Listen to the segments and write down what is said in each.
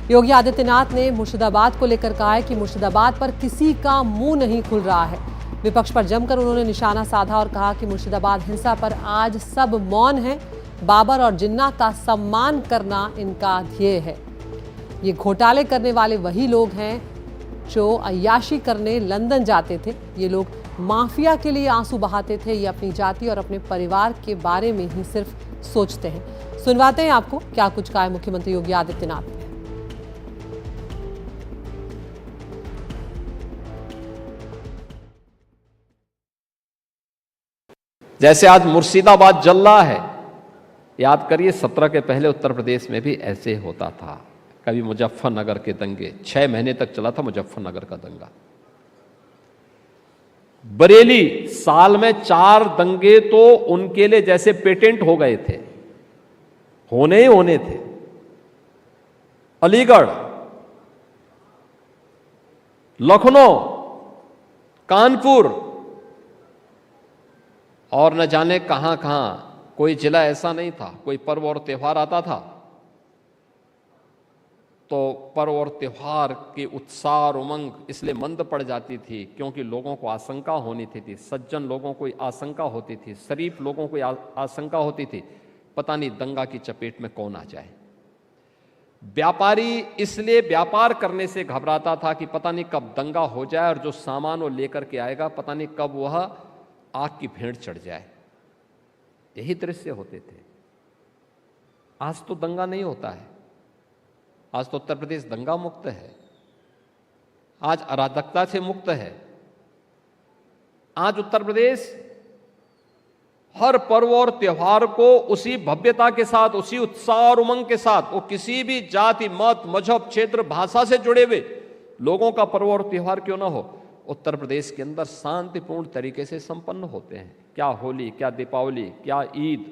योगी आदित्यनाथ ने मुर्शिदाबाद को लेकर कहा है कि मुर्शिदाबाद पर किसी का मुंह नहीं खुल रहा है। विपक्ष पर जमकर उन्होंने निशाना साधा और कहा कि मुर्शिदाबाद हिंसा पर आज सब मौन है। बाबर और जिन्ना का सम्मान करना इनका ध्येय है। ये घोटाले करने वाले वही लोग हैं जो अय्याशी करने लंदन जाते थे। ये लोग माफिया के लिए आंसू बहाते थे। ये अपनी जाति और अपने परिवार के बारे में ही सिर्फ सोचते हैं। सुनवाते हैं आपको क्या कुछ कहा है मुख्यमंत्री योगी आदित्यनाथ ने। जैसे आज मुर्शिदाबाद जल रहा है, याद करिए 17 के पहले उत्तर प्रदेश में भी ऐसे होता था। कभी मुजफ्फरनगर के दंगे, 6 महीने तक चला था मुजफ्फरनगर का दंगा। बरेली साल में 4 दंगे तो उनके लिए जैसे पेटेंट हो गए थे, होने ही होने थे। अलीगढ़, लखनऊ, कानपुर और न जाने कहां कहां, कोई जिला ऐसा नहीं था। कोई पर्व और त्यौहार आता था तो पर्व और त्यौहार की उत्साह और उमंग इसलिए मंद पड़ जाती थी क्योंकि लोगों को आशंका होनी थी। सज्जन लोगों को आशंका होती थी, शरीफ लोगों को आशंका होती थी, पता नहीं दंगा की चपेट में कौन आ जाए। व्यापारी इसलिए व्यापार करने से घबराता था कि पता नहीं कब दंगा हो जाए और जो सामान वो लेकर के आएगा पता नहीं कब वह आग की भेंट चढ़ जाए। यही दृश्य होते थे। आज तो दंगा नहीं होता है। आज तो उत्तर प्रदेश दंगा मुक्त है। आज अराजकता से मुक्त है। आज उत्तर प्रदेश हर पर्व और त्योहार को उसी भव्यता के साथ, उसी उत्साह और उमंग के साथ, वो किसी भी जाति, मत, मजहब, क्षेत्र, भाषा से जुड़े हुए लोगों का पर्व और त्योहार क्यों ना हो, उत्तर प्रदेश के अंदर शांतिपूर्ण तरीके से संपन्न होते हैं। क्या होली, क्या दीपावली, क्या ईद,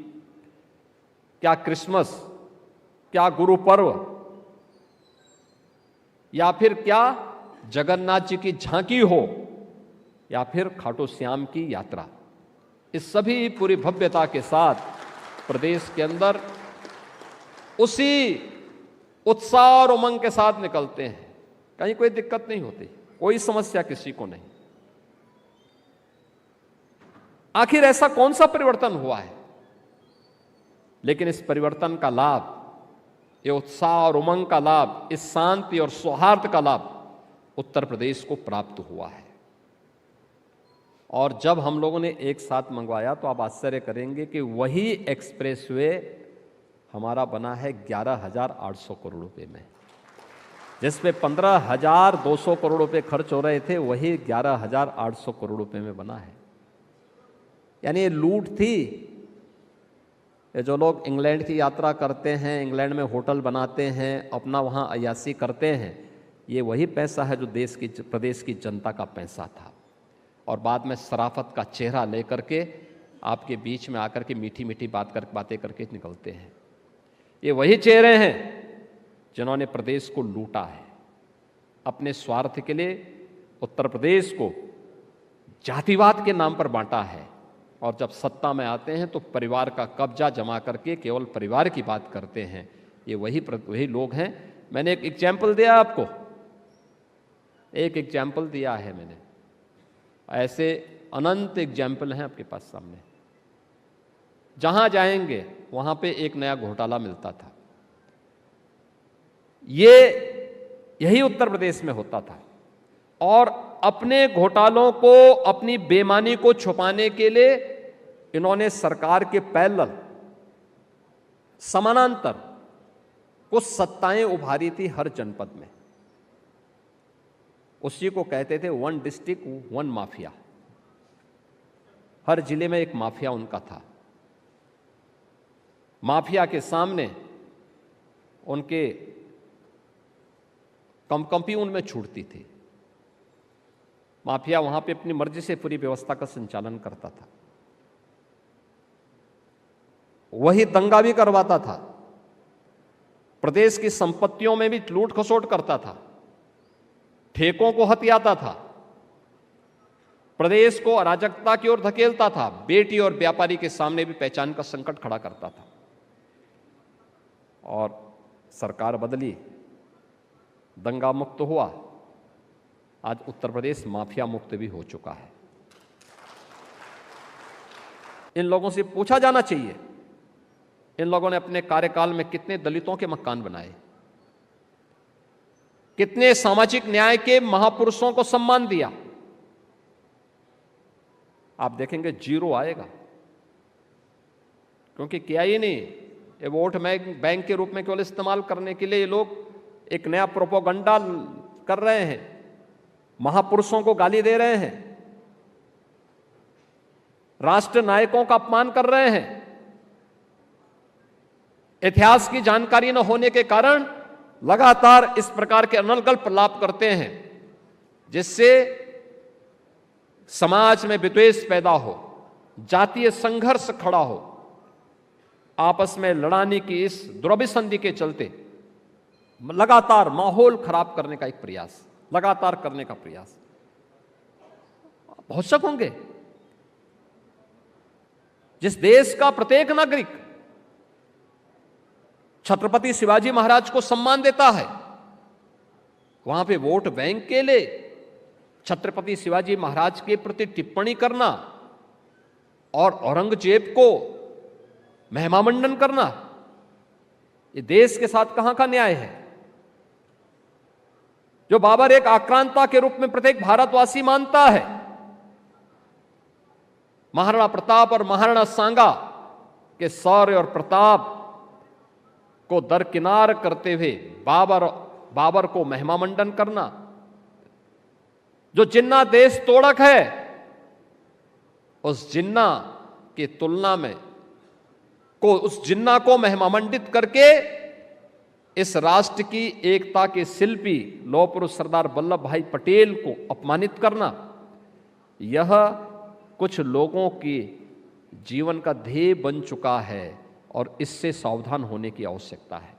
क्या क्रिसमस, क्या गुरु पर्व, या फिर क्या जगन्नाथ जी की झांकी हो, या फिर खाटू श्याम की यात्रा। इस सभी पूरी भव्यता के साथ प्रदेश के अंदर उसी उत्साह और उमंग के साथ निकलते हैं। कहीं कोई दिक्कत नहीं होती, कोई समस्या किसी को नहीं। आखिर ऐसा कौन सा परिवर्तन हुआ है? लेकिन इस परिवर्तन का लाभ, ये उत्साह और उमंग का लाभ, इस शांति और सौहार्द का लाभ उत्तर प्रदेश को प्राप्त हुआ है। और जब हम लोगों ने एक साथ मंगवाया तो आप आश्चर्य करेंगे कि वही एक्सप्रेसवे हमारा बना है 11,800 करोड़ रुपए में। जिसपे 15,200 करोड़ रुपए खर्च हो रहे थे, वही 11,800 करोड़ रुपए में बना है। यानी ये लूट थी। ये जो लोग इंग्लैंड की यात्रा करते हैं, इंग्लैंड में होटल बनाते हैं, अपना वहाँ अय्याशी करते हैं, ये वही पैसा है जो प्रदेश की जनता का पैसा था। और बाद में शराफत का चेहरा लेकर के आपके बीच में आकर के मीठी मीठी बातें करके निकलते हैं। ये वही चेहरे हैं जिन्होंने प्रदेश को लूटा है। अपने स्वार्थ के लिए उत्तर प्रदेश को जातिवाद के नाम पर बांटा है, और जब सत्ता में आते हैं तो परिवार का कब्जा जमा करके केवल परिवार की बात करते हैं। ये वही लोग हैं। मैंने एक एग्जाम्पल दिया आपको, एक एग्जाम्पल दिया है मैंने। ऐसे अनंत एग्जाम्पल हैं आपके पास सामने। जहां जाएंगे वहां पे एक नया घोटाला मिलता था। यही उत्तर प्रदेश में होता था। और अपने घोटालों को, अपनी बेईमानी को छुपाने के लिए इन्होंने सरकार के पैरेलल, समानांतर कुछ सत्ताएं उभारी थी हर जनपद में। उसी को कहते थे 1 डिस्ट्रिक्ट 1 माफिया। हर जिले में एक माफिया उनका था। माफिया के सामने उनके कंपनी उनमें छूटती थी। माफिया वहां पे अपनी मर्जी से पूरी व्यवस्था का संचालन करता था। वही दंगा भी करवाता था, प्रदेश की संपत्तियों में भी लूट खसोट करता था, ठेकों को हथियाता था, प्रदेश को अराजकता की ओर धकेलता था, बेटी और व्यापारी के सामने भी पहचान का संकट खड़ा करता था। और सरकार बदली, दंगा मुक्त हुआ, आज उत्तर प्रदेश माफिया मुक्त भी हो चुका है। इन लोगों से पूछा जाना चाहिए, इन लोगों ने अपने कार्यकाल में कितने दलितों के मकान बनाए, कितने सामाजिक न्याय के महापुरुषों को सम्मान दिया। आप देखेंगे जीरो आएगा, क्योंकि किया ही नहीं। ये वोट बैंक के रूप में केवल इस्तेमाल करने के लिए ये लोग एक नया प्रोपोगंडा कर रहे हैं, महापुरुषों को गाली दे रहे हैं, राष्ट्र नायकों का अपमान कर रहे हैं। इतिहास की जानकारी न होने के कारण लगातार इस प्रकार के अनर्गल प्रलाप करते हैं, जिससे समाज में विद्वेष पैदा हो, जातीय संघर्ष खड़ा हो, आपस में लड़ाने की इस दुर्भिसंधि के चलते लगातार माहौल खराब करने का एक प्रयास, लगातार करने का प्रयास। बहुत शक होंगे, जिस देश का प्रत्येक नागरिक छत्रपति शिवाजी महाराज को सम्मान देता है, वहां पे वोट बैंक के लिए छत्रपति शिवाजी महाराज के प्रति टिप्पणी करना और औरंगजेब को महिमामंडन करना, ये देश के साथ कहां का न्याय है? जो बाबर एक आक्रांता के रूप में प्रत्येक भारतवासी मानता है, महाराणा प्रताप और महाराणा सांगा के शौर्य और प्रताप को दरकिनार करते हुए बाबर को महिमामंडन करना, जो जिन्ना देश तोड़क है, उस जिन्ना की तुलना में उस जिन्ना को महिमामंडित करके इस राष्ट्र की एकता के शिल्पी लौह पुरुष सरदार वल्लभ भाई पटेल को अपमानित करना, यह कुछ लोगों के जीवन का ध्येय बन चुका है और इससे सावधान होने की आवश्यकता है।